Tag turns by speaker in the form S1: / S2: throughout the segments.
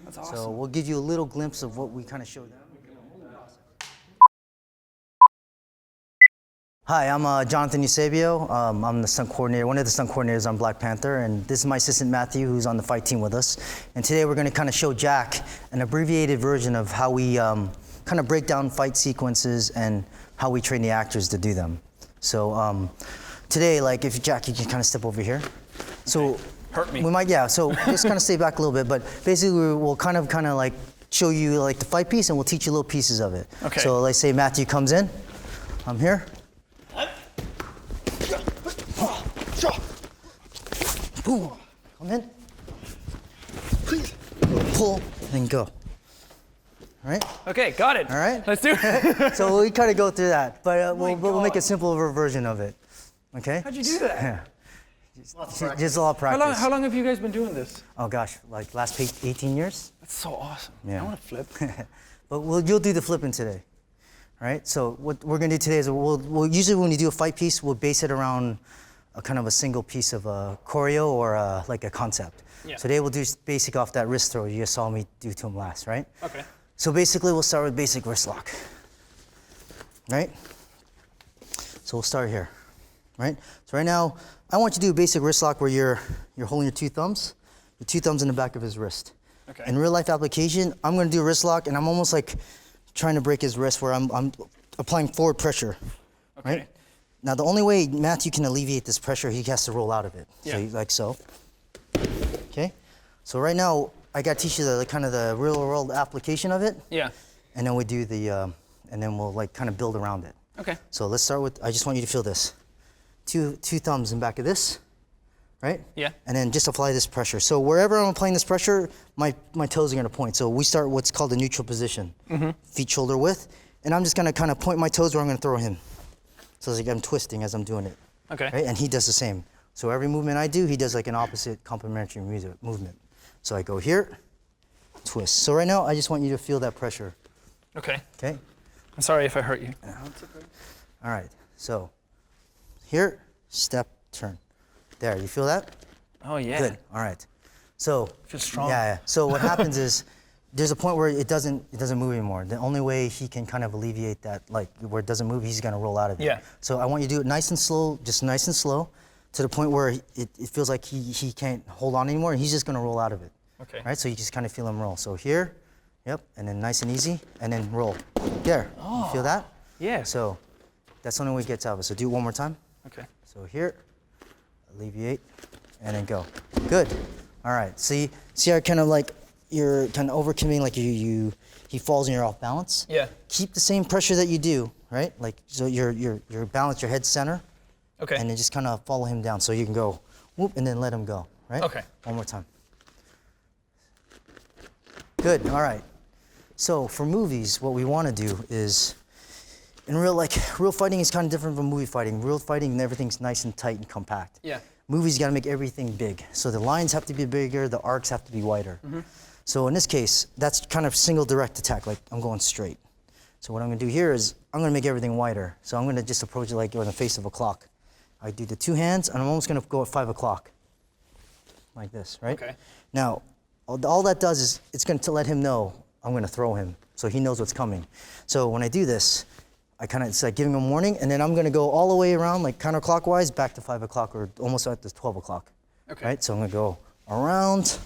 S1: That's awesome.
S2: So we'll give you a little glimpse of what we kind of showed them. Hi, I'm Jonathan Eusebio. I'm the stunt coordinator, one of the stunt coordinators on Black Panther, and this is my assistant Matthew, who's on the fight team with us. And today we're going to kind of show Jack an abbreviated version of how we kind of break down fight sequences and how we train the actors to do them. So today, like, if Jack, you can kind of step over here. So
S1: hurt me.
S2: We might, yeah. So just kind of stay back a little bit, but basically we'll kind of like show you like the fight piece, and we'll teach you little pieces of it.
S1: Okay.
S2: So let's say Matthew comes in. I'm here. Boom. Come in. Pull, and then go. All right?
S1: Okay, got it.
S2: All right?
S1: Let's do it.
S2: So we kind of go through that, but we'll make a simpler version of it. Okay?
S1: How'd you do that?
S2: Yeah. Just a lot of practice.
S1: How long have you guys been doing this?
S2: Oh gosh, like last 18 years?
S1: That's so awesome.
S2: Yeah.
S1: I want to flip.
S2: But you'll do the flipping today. All right? So what we're going to do today is we'll usually when you do a fight piece, we'll base it around a kind of a single piece of a choreo or like a concept.
S1: Yeah.
S2: So today we'll do basic off that wrist throw you just saw me do to him last, right?
S1: Okay.
S2: So basically we'll start with basic wrist lock, right? So we'll start here, right? So right now, I want you to do a basic wrist lock where you're holding your two thumbs in the back of his wrist.
S1: Okay.
S2: In real life application, I'm gonna do a wrist lock and I'm almost like trying to break his wrist where I'm applying forward pressure,
S1: Okay.
S2: right? Now the only way Matthew can alleviate this pressure, he has to roll out of it.
S1: Yeah.
S2: So like so. Okay? So right now, I gotta teach you the kind of the real world application of it.
S1: Yeah.
S2: And then we do the, and then we'll like kind of build around it.
S1: Okay.
S2: So let's start with, I just want you to feel this. Two thumbs in back of this, right?
S1: Yeah.
S2: And then just apply this pressure. So wherever I'm applying this pressure, my toes are gonna point. So we start what's called the neutral position. Feet shoulder width. And I'm just gonna kind of point my toes where I'm gonna throw him. So it's like I'm twisting as I'm doing it.
S1: Okay.
S2: Right? And he does the same. So every movement I do, he does like an opposite complementary movement. So I go here, twist. So right now, I just want you to feel that pressure.
S1: Okay.
S2: Okay?
S1: I'm sorry if I hurt you.
S2: All right. So here, step, turn. There, you feel that?
S1: Oh yeah.
S2: Good. All right. So
S1: Feels strong.
S2: Yeah. So what happens is there's a point where it doesn't move anymore. The only way he can kind of alleviate that, like where it doesn't move, he's gonna roll out of it.
S1: Yeah.
S2: So I want you to do it nice and slow, just nice and slow, to the point where it feels like he can't hold on anymore, and he's just gonna roll out of it.
S1: Okay.
S2: Right. So you just kind of feel him roll. So here, yep, and then nice and easy, and then roll. There.
S1: Oh.
S2: You feel that?
S1: Yeah.
S2: So that's the only way he gets out of it. So do it one more time.
S1: Okay.
S2: So here, alleviate, and then go. Good. All right. See how kind of like you're kind of overcommitting, like he falls and you're off balance.
S1: Yeah.
S2: Keep the same pressure that you do, right? Like so you're balanced, your head center.
S1: Okay.
S2: And then just kind of follow him down, so you can go, whoop, and then let him go, right?
S1: Okay.
S2: One more time. Good. All right. So for movies, what we want to do is, in real fighting is kind of different from movie fighting. Real fighting, everything's nice and tight and compact.
S1: Yeah.
S2: Movies, you got to make everything big. So the lines have to be bigger, the arcs have to be wider. So in this case, that's kind of single direct attack, like I'm going straight. So what I'm gonna do here is, I'm gonna make everything wider. So I'm gonna just approach it like you're in the face of a clock. I do the two hands, and I'm almost gonna go at 5 o'clock. Like this, right?
S1: Okay.
S2: Now, all that does is, it's going to let him know I'm going to throw him, so he knows what's coming. So when I do this, it's like giving him a warning, and then I'm going to go all the way around, like counterclockwise, back to 5 o'clock, or almost at the 12 o'clock.
S1: Okay.
S2: Right? So I'm going to go around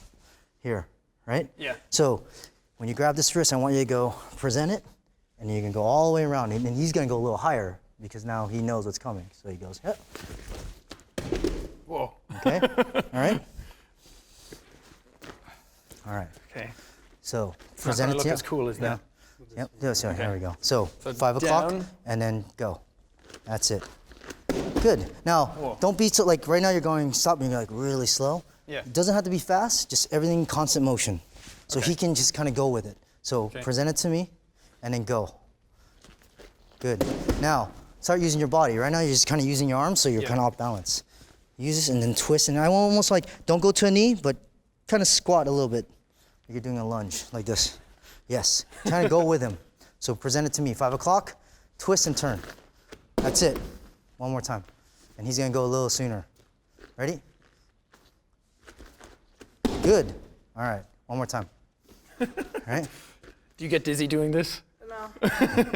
S2: here, right?
S1: Yeah.
S2: So when you grab this wrist, I want you to go present it, and then you can go all the way around, and then he's going to go a little higher, because now he knows what's coming. So he goes, yep.
S1: Whoa.
S2: Okay? All right? All right.
S1: Okay.
S2: So
S1: It's not
S2: present
S1: gonna
S2: it
S1: look
S2: to you.
S1: as cool as that.
S2: Yep. Yeah, so
S1: Okay.
S2: here we go. So
S1: So
S2: 5 o'clock,
S1: down.
S2: and then go. That's it. Good. Now,
S1: Whoa.
S2: don't be so, like right now you're going, stop being like really slow.
S1: Yeah.
S2: It doesn't have to be fast, just everything constant motion. So
S1: Okay.
S2: he can just kind of go with it. So
S1: Okay.
S2: present it to me, and then go. Good. Now, start using your body. Right now you're just kind of using your arms, so you're
S1: Yeah.
S2: kind of off balance. Use this and then twist, and I almost like, don't go to a knee, but kind of squat a little bit. Like you're doing a lunge, like this. Yes, kind of go with him. So present it to me, 5 o'clock, twist and turn. That's it. One more time. And he's gonna go a little sooner. Ready? Good. All right, one more time. Right?
S1: Do you get dizzy doing this?
S3: No,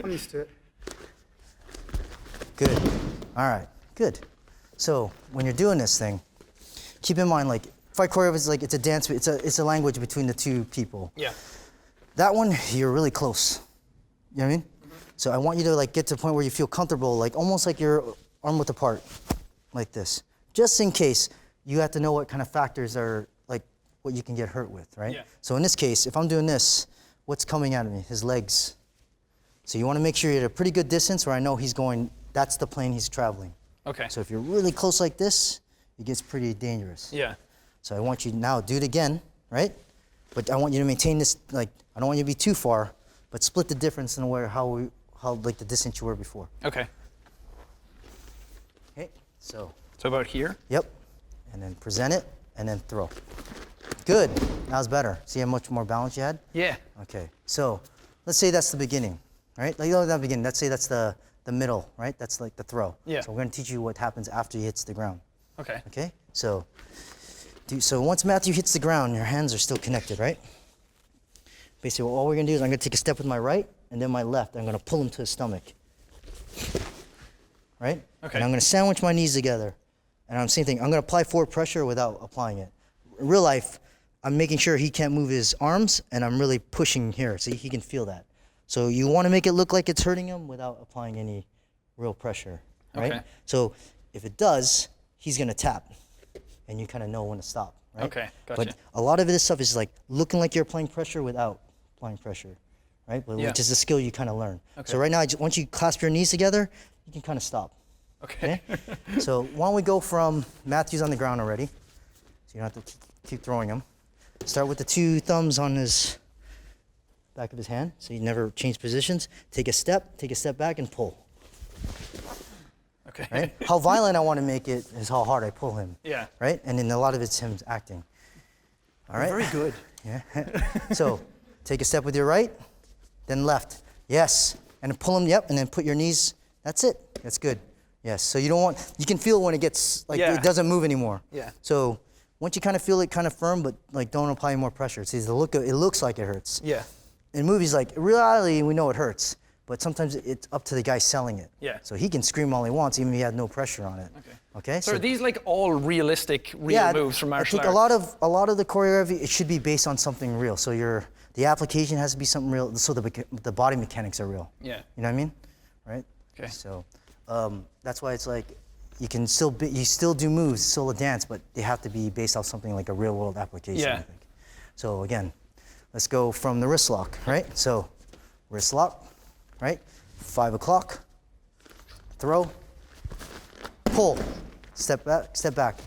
S3: I'm used to it.
S2: Good. All right, good. So when you're doing this thing, keep in mind, like, fight choreography is like, it's a dance, it's a language between the two people.
S1: Yeah.
S2: That one, you're really close. You know what I mean?
S1: Mm-hmm.
S2: So I want you to like get to the point where you feel comfortable, like almost like you're arm width apart, like this. Just in case, you have to know what kind of factors are like what you can get hurt with, right?
S1: Yeah.
S2: So in this case, if I'm doing this, what's coming out of me? His legs. So you want to make sure you're at a pretty good distance where I know he's going, that's the plane he's traveling.
S1: Okay.
S2: So if you're really close like this, it gets pretty dangerous. So
S1: Yeah.
S2: I want you to now do it again, right? But I want you to maintain this, like, I don't want you to be too far, but split the difference in where, how like the distance you were before.
S1: Okay.
S2: Okay, so,
S1: So about here?
S2: yep. And then present it, and then throw. Good, that was better. See how much more balance you had?
S1: Yeah.
S2: Okay, so let's say that's the beginning, right? Like, not the beginning, let's say that's the middle, right? That's like the throw.
S1: Yeah.
S2: So we're gonna teach you what happens after he hits the ground.
S1: Okay.
S2: Okay, so once Matthew hits the ground, your hands are still connected, right? Basically, all we're gonna do is I'm gonna take a step with my right and then my left. I'm gonna pull him to his stomach, right?
S1: Okay.
S2: And I'm gonna sandwich my knees together. And I'm same thing. I'm gonna apply forward pressure without applying it. In real life, I'm making sure he can't move his arms, and I'm really pushing here, so he can feel that. So you want to make it look like it's hurting him without applying any real pressure, right?
S1: Okay.
S2: So if it does, he's gonna tap, and you kind of know when to stop, right?
S1: Okay, gotcha.
S2: But a lot of this stuff is like looking like you're applying pressure without applying pressure, right?
S1: Yeah.
S2: Which is a skill you kind of learn.
S1: Okay.
S2: So right now, once you clasp your knees together, you can kind of stop.
S1: Okay.
S2: So why don't we go from Matthew's on the ground already, so you don't have to keep throwing him. Start with the two thumbs on his back of his hand, so you never change positions. Take a step back, and pull.
S1: Okay.
S2: Right? How violent I want to make it is how hard I pull him.
S1: Yeah.
S2: Right? And then a lot of it's him acting. All right?
S1: Very good.
S2: Yeah. So take a step with your right, then left. Yes. And then pull him, yep, and then put your knees. That's it. That's good. Yes. So you don't want, you can feel when it gets, like,
S1: Yeah.
S2: it doesn't move anymore.
S1: Yeah.
S2: So once you kind of feel it kind of firm, but like don't apply more pressure. It's the look, it looks like it hurts.
S1: Yeah.
S2: In movies, like, in reality, we know it hurts, but sometimes it's up to the guy selling it.
S1: Yeah.
S2: So he can scream all he wants, even if he had no pressure on it.
S1: Okay.
S2: Okay?
S1: So are these like all realistic, real moves from martial
S2: I think
S1: arts?
S2: a lot of the choreography, it should be based on something real. So the application has to be something real, so the body mechanics are real.
S1: Yeah.
S2: You know what I mean? Right?
S1: Okay.
S2: So that's why it's like, you still do moves, still a dance, but they have to be based off something like a real world application,
S1: Yeah.
S2: I think. So again, let's go from the wrist lock, right? So wrist lock, right? 5 o'clock, throw, pull, step back.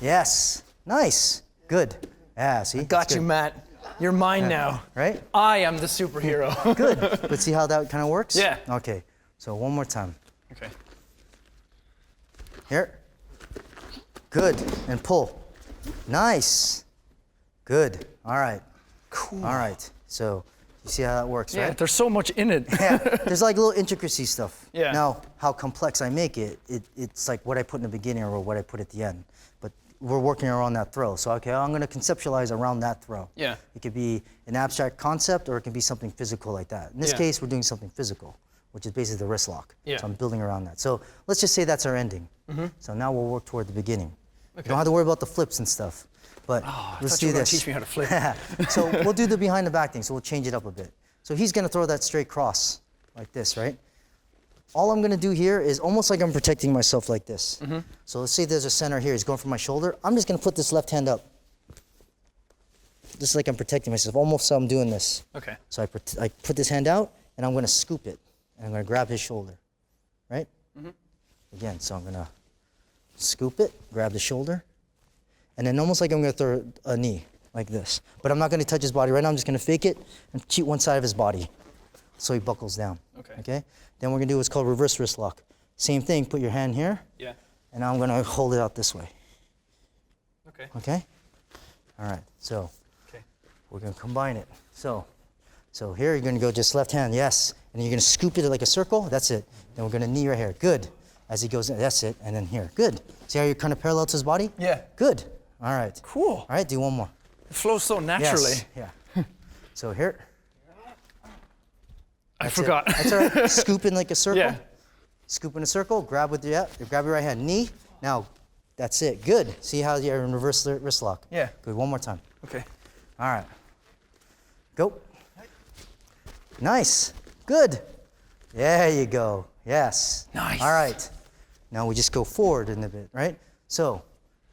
S2: Yes, nice, good. Yeah, see?
S1: Got
S2: That's
S1: you,
S2: good.
S1: Matt. You're mine now.
S2: Right?
S1: I am the superhero.
S2: Good, but see how that kind of works?
S1: Yeah.
S2: Okay, so one more time.
S1: Okay.
S2: Here. Good. And pull. Nice. Good. All right.
S1: Cool.
S2: All right. So you see how that works,
S1: Yeah,
S2: right?
S1: there's so much in it.
S2: Yeah. There's like little intricacy stuff.
S1: Yeah.
S2: Now, how complex I make it, it's like what I put in the beginning or what I put at the end. But we're working around that throw. So, okay, I'm going to conceptualize around that throw.
S1: Yeah.
S2: It could be an abstract concept or it can be something physical like that. In this
S1: Yeah.
S2: case, we're doing something physical, which is basically the wrist lock.
S1: Yeah.
S2: So I'm building around that. So let's just say that's our ending. So now we'll work toward the beginning. You
S1: Okay.
S2: don't have to worry about the flips and stuff. But
S1: I
S2: let's
S1: thought
S2: do
S1: you were gonna
S2: this.
S1: teach me how to flip.
S2: So we'll do the behind the back thing. So we'll change it up a bit. So he's going to throw that straight cross like this, right? All I'm going to do here is almost like I'm protecting myself like this. So let's say there's a center here. He's going for my shoulder. I'm just going to put this left hand up. Just like I'm protecting myself. Almost so I'm doing this.
S1: Okay.
S2: So I put this hand out, and I'm going to scoop it. And I'm going to grab his shoulder, right? Again, so I'm going to scoop it, grab the shoulder, and then almost like I'm going to throw a knee like this. But I'm not going to touch his body right now. I'm just going to fake it and cheat one side of his body so he buckles down.
S1: Okay.
S2: Okay? Then we're going to do what's called reverse wrist lock. Same thing, put your hand here,
S1: Yeah.
S2: and I'm going to hold it out this way.
S1: Okay.
S2: Okay? All right, so
S1: Okay.
S2: we're going to combine it. So here you're going to go just left hand, yes. And you're going to scoop it like a circle, that's it. Then we're going to knee right here, good. As he goes in, that's it, and then here, good. See how you're kind of parallel to his body?
S1: Yeah.
S2: Good. All right.
S1: Cool.
S2: All right, do one more.
S1: It flows so naturally.
S2: Yes. Yeah. So here.
S1: I
S2: That's it.
S1: forgot.
S2: That's all right. Scoop in like a circle.
S1: Yeah.
S2: Scoop in a circle. Grab with your grab your right hand. Knee. Now, that's it. Good. See how you're in reverse wrist lock.
S1: Yeah.
S2: Good. One more time.
S1: Okay.
S2: All right. Go. Nice. Good. There you go. Yes.
S1: Nice.
S2: All right. Now we just go forward in a bit, right? So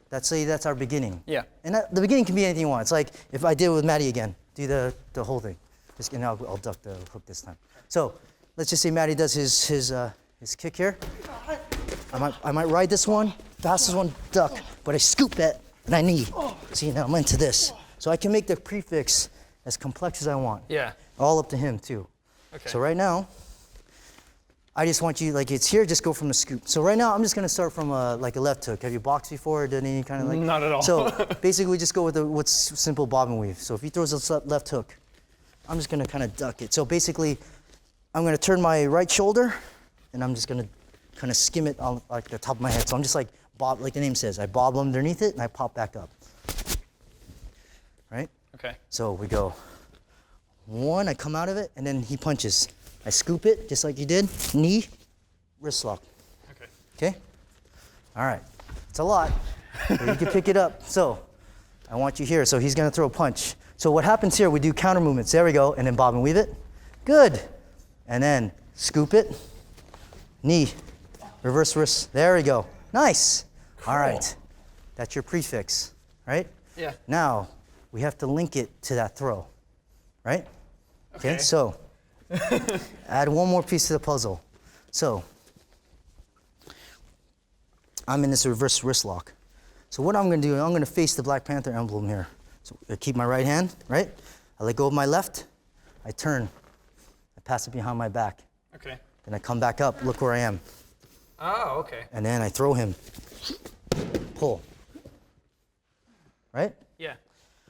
S2: that's our beginning.
S1: Yeah.
S2: And the beginning can be anything you want. It's like if I did it with Maddie again, do the whole thing. Just, and I'll duck the hook this time. So let's just say Maddie does his kick here. I might ride this one, fastest one, duck, but I scoop it and I knee. See, now I'm into this. So I can make the prefix as complex as I want.
S1: Yeah.
S2: All up to him too.
S1: Okay.
S2: So right now, I just want you, like it's here, just go from the scoop. So right now, I'm just gonna start from like a left hook. Have you boxed before or done any kind of like?
S1: Not at all.
S2: So basically, we just go with what's simple bob and weave. So if he throws a left hook, I'm just gonna kind of duck it. So basically, I'm gonna turn my right shoulder, and I'm just gonna kind of skim it on like the top of my head. So I'm just like bob, like the name says, I bob underneath it and I pop back up. Right?
S1: Okay.
S2: So we go one, I come out of it, and then he punches. I scoop it, just like you did, knee, wrist lock.
S1: Okay.
S2: Okay? All right. It's a lot, but you can pick it up. So I want you here. So he's gonna throw a punch. So what happens here, we do counter movements. There we go, and then bob and weave it. Good. And then scoop it, knee, reverse wrist. There we go. Nice.
S1: Cool.
S2: All right. That's your prefix, right?
S1: Yeah.
S2: Now, we have to link it to that throw, right?
S1: Okay.
S2: So add one more piece to the puzzle. So I'm in this reverse wrist lock. So what I'm gonna do, I'm gonna face the Black Panther emblem here. So I keep my right hand, right? I let go of my left, I turn, I pass it behind my back.
S1: Okay.
S2: Then I come back up, look where I am.
S1: Oh, okay.
S2: And then I throw him, pull, right?
S1: Yeah.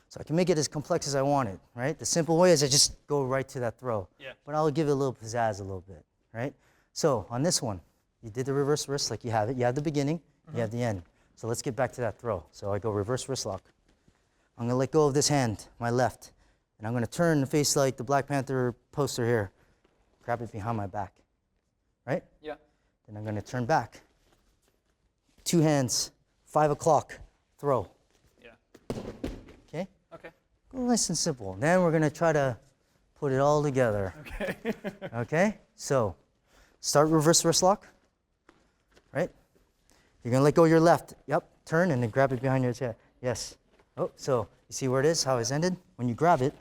S2: So I can make it as complex as I want it, right? The simple way is I just go right to that throw.
S1: Yeah.
S2: But I'll give it a little pizzazz a little bit, right? So on this one, you did the reverse wrist like you have it. You have the beginning, you have the end. So let's get back to that throw. So I go reverse wrist lock. I'm gonna let go of this hand, my left, and I'm gonna turn and face like the Black Panther poster here. Grab it behind my back, right?
S1: Yeah.
S2: Then I'm gonna turn back. Two hands, 5 o'clock, throw,
S1: Yeah.
S2: okay?
S1: Okay.
S2: Nice and simple. Then we're gonna try to put it all together.
S1: Okay.
S2: Okay? So, start reverse wrist lock, right? You're gonna let go of your left. Yep, turn and then grab it behind your chair. Yes. Oh, so you see where it is, how it's ended? When you grab it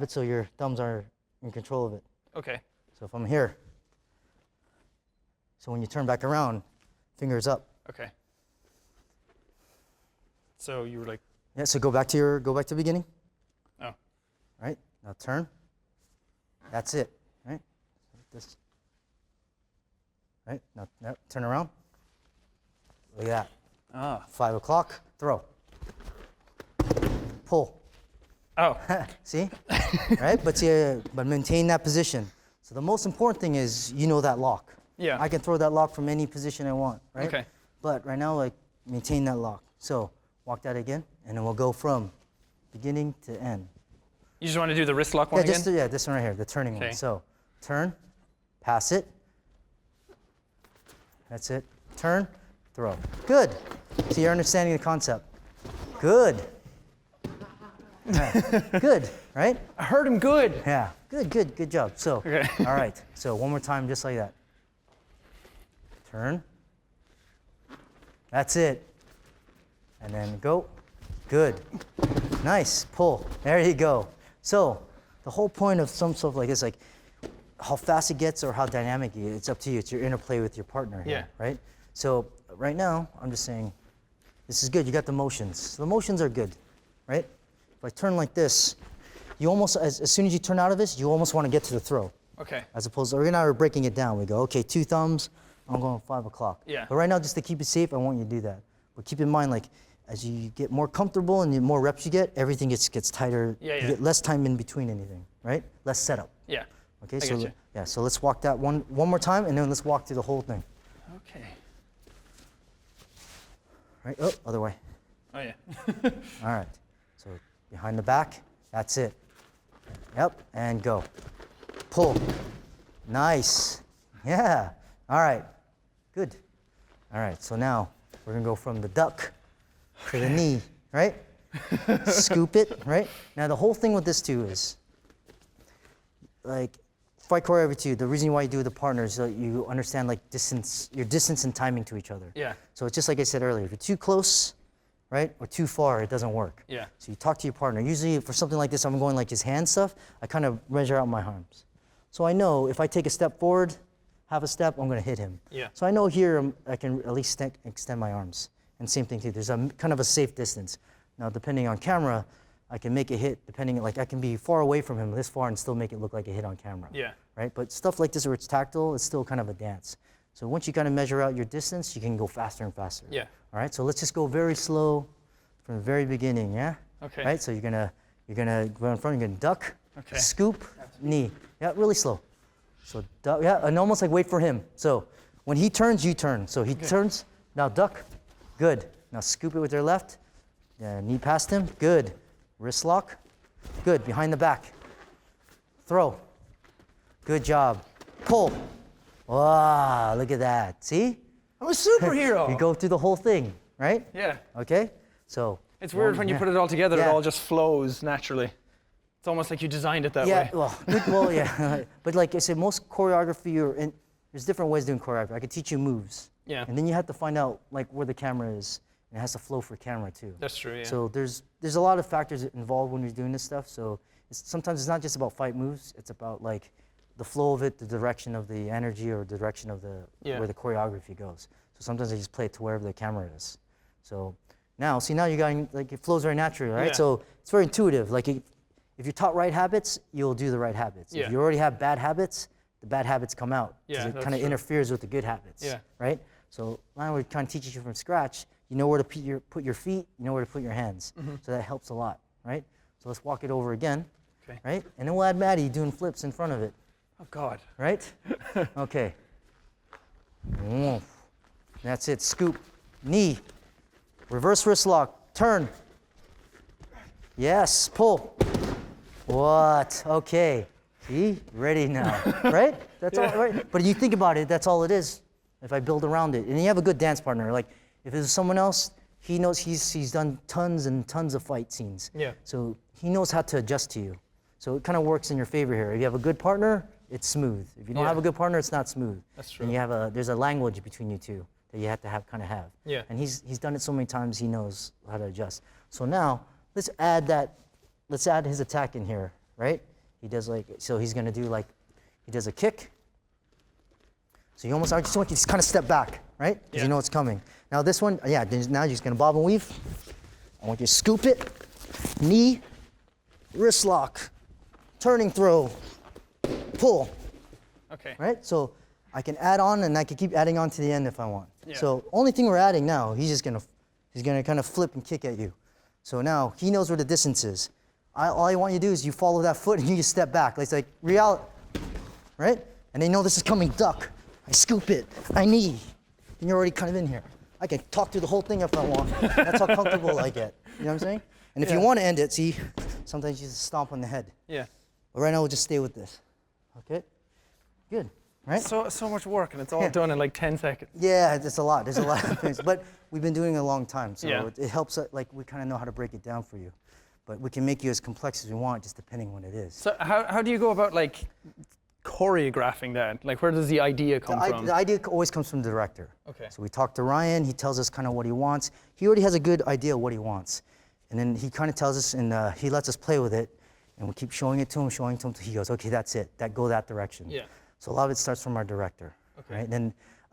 S2: so your thumbs are in control of it.
S1: Okay.
S2: So if I'm here, so when you turn back around, fingers up.
S1: Okay. So you were like,
S2: Yeah, so go back to the beginning.
S1: oh.
S2: Right? Now turn. That's it. Right? Like this. Right? Now turn around. Look at that.
S1: Ah.
S2: 5 o'clock. Throw. Pull.
S1: Oh.
S2: See? Right? But maintain that position. So the most important thing is you know that lock.
S1: Yeah.
S2: I can throw that lock from any position I want, right?
S1: Okay.
S2: But right now, like, maintain that lock. So walk that again, and then we'll go from beginning to end.
S1: You just want to do the wrist lock one again?
S2: This one right here, the turning one.
S1: Okay.
S2: So turn, pass it. That's it. Turn, throw. Good. So you're understanding the concept. Good. Right. Good, right?
S1: I heard him good.
S2: Yeah. Good job. So,
S1: Okay.
S2: all right. So one more time, just like that. Turn. That's it. And then go. Good. Nice. Pull. There you go. So the whole point of some stuff like this, like how fast it gets or how dynamic it is, it's up to you. It's your interplay with your partner here,
S1: Yeah.
S2: right? So right now, I'm just saying, this is good. You got the motions. The motions are good, right? If I turn like this, you almost, as soon as you turn out of this, you almost want to get to the throw.
S1: Okay.
S2: As opposed to, right now we're breaking it down. We go, okay, 2 thumbs, I'm going 5 o'clock.
S1: Yeah.
S2: But right now, just to keep it safe, I want you to do that. But keep in mind, like, as you get more comfortable and the more reps you get, everything gets tighter.
S1: Yeah,
S2: You
S1: yeah.
S2: get less time in between anything, right? Less setup.
S1: Yeah.
S2: Okay,
S1: I
S2: so
S1: get you.
S2: yeah, so let's walk that one more time, and then let's walk through the whole thing.
S1: Okay.
S2: Right? Oh, other way.
S1: Oh yeah.
S2: All right. So behind the back, that's it. Yep, and go. Pull. Nice. Yeah. All right. Good. All right, so now we're gonna go from the duck to the knee, right? Scoop it, right? Now the whole thing with this too is, like, fight choreography too, the reason why you do with the partner is so you understand like distance, your distance and timing to each other.
S1: Yeah.
S2: So it's just like I said earlier, if you're too close, right, or too far, it doesn't work.
S1: Yeah.
S2: So you talk to your partner. Usually for something like this, I'm going like his hand stuff, I kind of measure out my arms. So I know if I take a step forward, half a step, I'm gonna hit him.
S1: Yeah.
S2: So I know here I can at least extend my arms. And same thing too, there's a kind of a safe distance. Now depending on camera, I can make a hit depending, like I can be far away from him this far and still make it look like a hit on camera.
S1: Yeah.
S2: Right, but stuff like this where it's tactile, it's still kind of a dance. So once you kind of measure out your distance, you can go faster and faster.
S1: Yeah.
S2: All right, so let's just go very slow from the very beginning, yeah?
S1: Okay.
S2: Right, so you're gonna go in front, you're gonna duck,
S1: Okay.
S2: scoop, knee. Yeah, really slow. So duck, yeah, and almost like wait for him. So when he turns, you turn. So he turns, now duck, good. Now scoop it with your left, knee past him, good. Wrist lock, good, behind the back. Throw, good job. Pull, wow, look at that, see?
S1: I'm a superhero.
S2: You go through the whole thing, right?
S1: Yeah.
S2: Okay, so.
S1: It's weird when you put it all together, it all just flows naturally. It's almost like you designed it that way.
S2: Well, yeah. But like I said, most choreography, there's different ways of doing choreography. I could teach you moves.
S1: Yeah.
S2: And then you have to find out like where the camera is, and it has to flow for camera too.
S1: That's true, yeah.
S2: So there's a lot of factors involved when you're doing this stuff. So sometimes it's not just about fight moves. It's about like the flow of it, the direction of the energy, or the direction of where the choreography goes. So sometimes I just play it to wherever the camera is. So now you got like it flows very naturally, right?
S1: Yeah.
S2: So it's very intuitive. Like if you're taught right habits, you'll do the right habits.
S1: Yeah.
S2: If you already have bad habits, the bad habits come out.
S1: Yeah,
S2: it
S1: that's
S2: kind of
S1: true.
S2: interferes with the good habits.
S1: Yeah.
S2: Right? So now we're kind of teaching you from scratch. You know where to put your feet, you know where to put your hands. So that helps a lot, right? So let's walk it over again.
S1: Okay.
S2: Right? And then we'll add Maddie doing flips in front of it.
S1: Oh, God.
S2: Right? Okay. That's it. Scoop. Knee. Reverse wrist lock. Turn. Yes. Pull. What? Okay. See? Ready now. Right? That's all right. But you think about it, that's all it is. If I build around it. And you have a good dance partner. Like if it's someone else, he knows he's done tons and tons of fight scenes.
S1: Yeah.
S2: So he knows how to adjust to you. So it kind of works in your favor here. If you have a good partner, it's smooth. If you don't have a good partner, it's not smooth.
S1: That's true.
S2: And there's a language between you two that you have to kind of have.
S1: Yeah.
S2: And he's done it so many times, he knows how to adjust. So now let's add his attack in here, right? He does he's gonna do he does a kick. So I just want you to kind of step back, right? Because you know it's coming. Now this one, now you're just gonna bob and weave. I want you to scoop it, knee, wrist lock, turning throw, pull.
S1: Okay.
S2: Right? So I can add on and I can keep adding on to the end if I want.
S1: Yeah.
S2: So only thing we're adding now, he's gonna kind of flip and kick at you. So now he knows where the distance is. All I want you to do is you follow that foot and you just step back. It's like reality, right? And they know this is coming, duck. I scoop it, I knee. And you're already kind of in here. I can talk through the whole thing if I want. That's how comfortable I get. You know what I'm saying? And if you want to end it, see, sometimes you just stomp on the head.
S1: Yeah.
S2: But right now we'll just stay with this. Okay? Good, right?
S1: So much work, and it's all done in like 10 seconds.
S2: Yeah, it's a lot. There's a lot of things. But we've been doing it a long time, so it helps, we kind of know how to break it down for you. But we can make you as complex as we want, just depending on what it is.
S1: So how do you go about choreographing that? Like, where does the idea come from?
S2: The idea always comes from the director.
S1: Okay.
S2: So we talk to Ryan, he tells us kind of what he wants. He already has a good idea of what he wants. And then he kind of tells us, and he lets us play with it, and we keep showing it to him, till he goes, okay, that's it, go that direction.
S1: Yeah.
S2: So a lot of it starts from our director.
S1: Okay.
S2: Right? And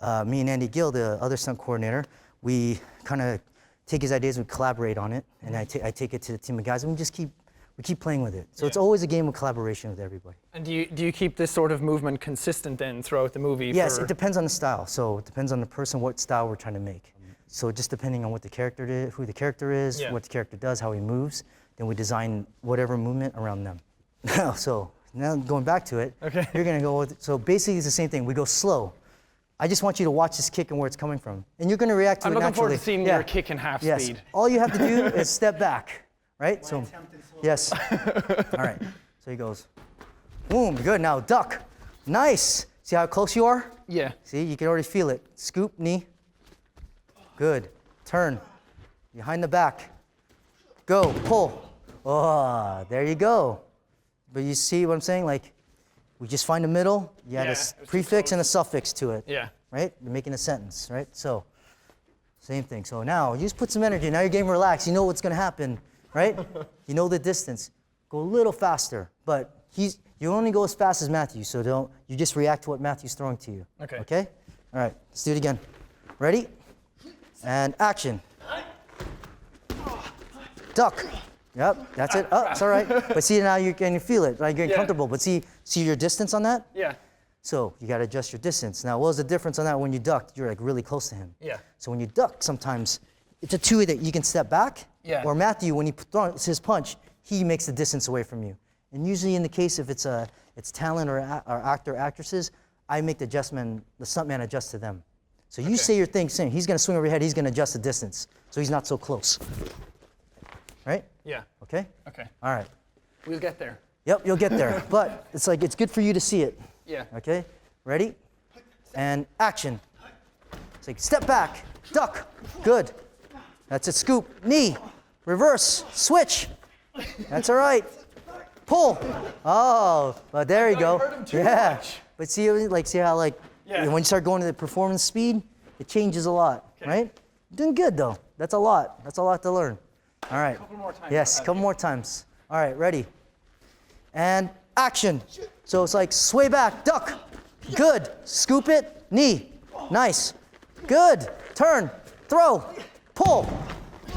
S2: then me and Andy Gill, the other stunt coordinator, we kind of take his ideas and we collaborate on it, and I take it to the team of guys, and we keep playing with it. So it's always a game of collaboration with everybody.
S1: And do you keep this sort of movement consistent then throughout the movie?
S2: Yes, it depends on the style. So it depends on the person, what style we're trying to make. So just depending on what the character is, who the character is, what the character does, how he moves, then we design whatever movement around them. So now going back to it, you're gonna go with, so basically it's the same thing. We go slow. I just want you to watch this kick and where it's coming from. And you're gonna react to it naturally.
S1: I'm looking forward to seeing your kick in half speed.
S2: All you have to do is step back, right? So, yes. All right. So So he goes, boom, good, now duck. Nice. See how close you are?
S1: Yeah.
S2: See, you can already feel it. Scoop, knee. Good. Turn. Behind the back. Go, pull. Oh, there you go. But you see what I'm saying? Like, we just find the middle. You add a prefix and a suffix to it.
S1: Yeah.
S2: Right? You're making a sentence, right? So, same thing. So now, you just put some energy. Now you're getting relaxed. You know what's going to happen, right? You know the distance. Go a little faster, but you only go as fast as Matthew, so you just react to what Matthew's throwing to you.
S1: Okay.
S2: Okay? All right, let's do it again. Ready? And action. Duck. Yep, that's it. Oh, it's all right. But see, now you can feel it, like you're getting comfortable. But see your distance on that?
S1: Yeah.
S2: So you got to adjust your distance. Now, what was the difference on that? When you ducked, you're like really close to him.
S1: Yeah.
S2: So when you duck, sometimes it's a two-way that you can step back.
S1: Yeah.
S2: Or Matthew, when he throws his punch, he makes the distance away from you. And usually in the case if it's talent or actor, actresses, I make the adjustment, the stuntman adjusts to them. So you say your thing, saying he's gonna swing over your head, he's gonna adjust the distance. So he's not so close. Right?
S1: Yeah.
S2: Okay?
S1: Okay.
S2: All right.
S1: We'll get there.
S2: Yep, you'll get there. But it's good for you to see it.
S1: Yeah.
S2: Okay? Ready? And action. It's like step back, duck. Good. That's it, scoop, knee, reverse, switch. That's all right. Pull. Oh, well, there you go.
S1: Hurt him too much.
S2: But see how when you start going to the performance speed, it changes a lot, right? Doing good though. That's a lot. That's a lot to learn. All right.
S1: Couple more times.
S2: Yes, couple more times. All right, ready. And action. So it's like sway back, duck. Good. Scoop it, knee. Nice. Good. Turn, throw, pull.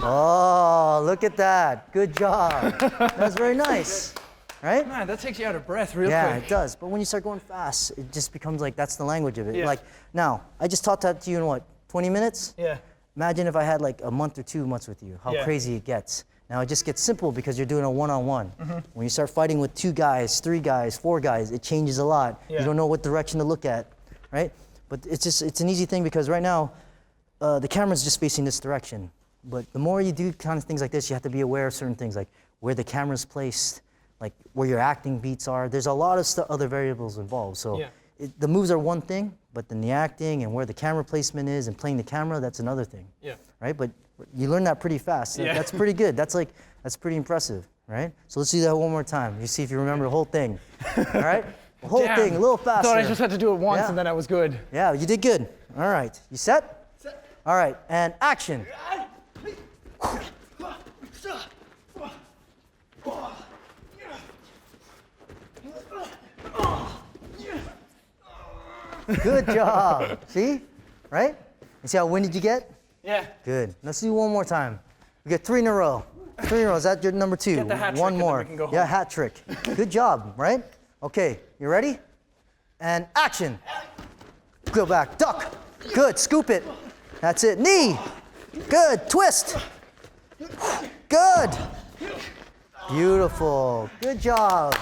S2: Oh, look at that. Good job. That's very nice. Right?
S1: Man, that takes you out of breath real quick.
S2: Yeah, it does. But when you start going fast, it just becomes like that's the language of it.
S1: Yeah.
S2: Like now, I just taught that to you in what, 20 minutes?
S1: Yeah.
S2: Imagine if I had like a month or 2 months with you, how crazy it gets. Now it just gets simple because you're doing a one-on-one. When you start fighting with 2 guys, 3 guys, 4 guys, it changes a lot.
S1: Yeah.
S2: You don't know what direction to look at, right? But it's an easy thing because right now, the camera's just facing this direction. But the more you do kind of things like this, you have to be aware of certain things like where the camera's placed, like where your acting beats are. There's a lot of other variables involved. So the moves are one thing, but then the acting and where the camera placement is and playing the camera, that's another thing.
S1: Yeah.
S2: Right? But you learn that pretty fast.
S1: Yeah.
S2: That's pretty good. That's pretty impressive, right? So let's do that one more time. You see if you remember the whole thing. All right? The whole thing, a little faster.
S1: I thought I just had to do it once and then I was good.
S2: Yeah, you did good. All right. You set? Set. All right, and action. Good job. See? Right? You see how winded you get?
S1: Yeah.
S2: Good. Let's do one more time. We got 3 in a row. 3 in a row. Is that your number 2?
S1: Get the hat trick
S2: one
S1: and then
S2: more.
S1: we can go home.
S2: Yeah, hat trick. Good job, right? Okay, you ready? And action. Go back. Duck. Good. Scoop it. That's it. Knee. Good. Twist. Good. Beautiful. Good job.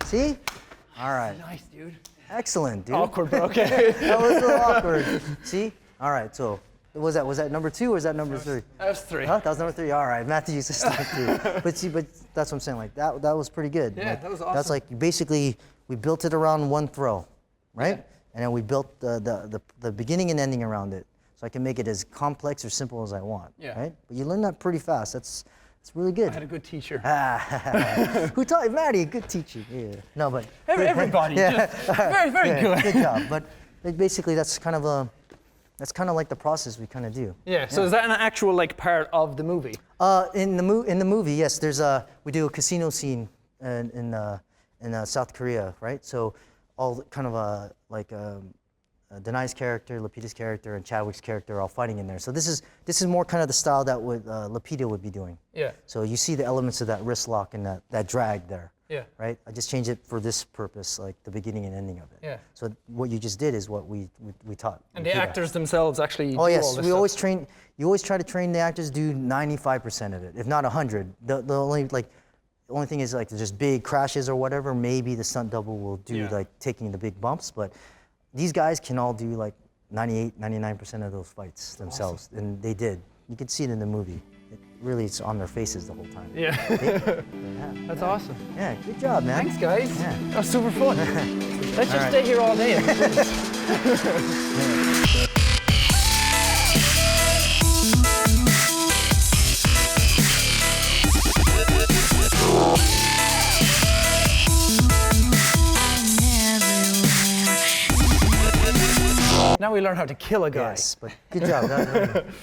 S2: See? All right.
S1: Nice, dude.
S2: Excellent, dude.
S1: Awkward, but okay.
S2: That was a little awkward. See? All right, so was that number 2 or is that number 3?
S1: That was 3.
S2: Huh? That was number 3. All right, Matthew used to start 3. But that's what I'm saying. Like that was pretty good.
S1: Yeah,
S2: like,
S1: that was awesome.
S2: That's like basically we built it around one throw, right? Yeah. And then we built the beginning and ending around it, so I can make it as complex or simple as I want.
S1: Yeah.
S2: Right? But you learn that pretty fast. It's really good.
S1: I had a good teacher.
S2: Who taught you? Maddie, good teacher. Yeah. No, but
S1: Everybody. Just very, very good.
S2: Good job. But basically, that's kind of like the process we kind of do.
S1: Yeah. So is that an actual like part of the movie?
S2: In the movie, yes. We do a casino scene in South Korea, right? So all kind of Denai's character, Lapita's character, and Chadwick's character are all fighting in there. So this is more kind of the style that Lapita would be doing.
S1: Yeah.
S2: So you see the elements of that wrist lock and that drag there.
S1: Yeah.
S2: Right? I just changed it for this purpose, like the beginning and ending of it.
S1: Yeah.
S2: So what you just did is what we taught.
S1: And the actors themselves actually do
S2: Oh yes,
S1: all this
S2: we
S1: stuff.
S2: always train. You always try to train the actors do 95% of it, if not 100. The only thing is like there's just big crashes or whatever. Maybe the stunt double will do like taking the big bumps, but these guys can all do like 98, 99% of those fights themselves, and they did. You could see it in the movie. really it's on their faces the whole time.
S1: Yeah.
S2: Yeah.
S1: That's awesome.
S2: Yeah, good job, man.
S1: Thanks, guys.
S2: Yeah.
S1: That was super fun. Let's just stay here all day. Now we learn how to kill a guy.
S2: Yes, but good job.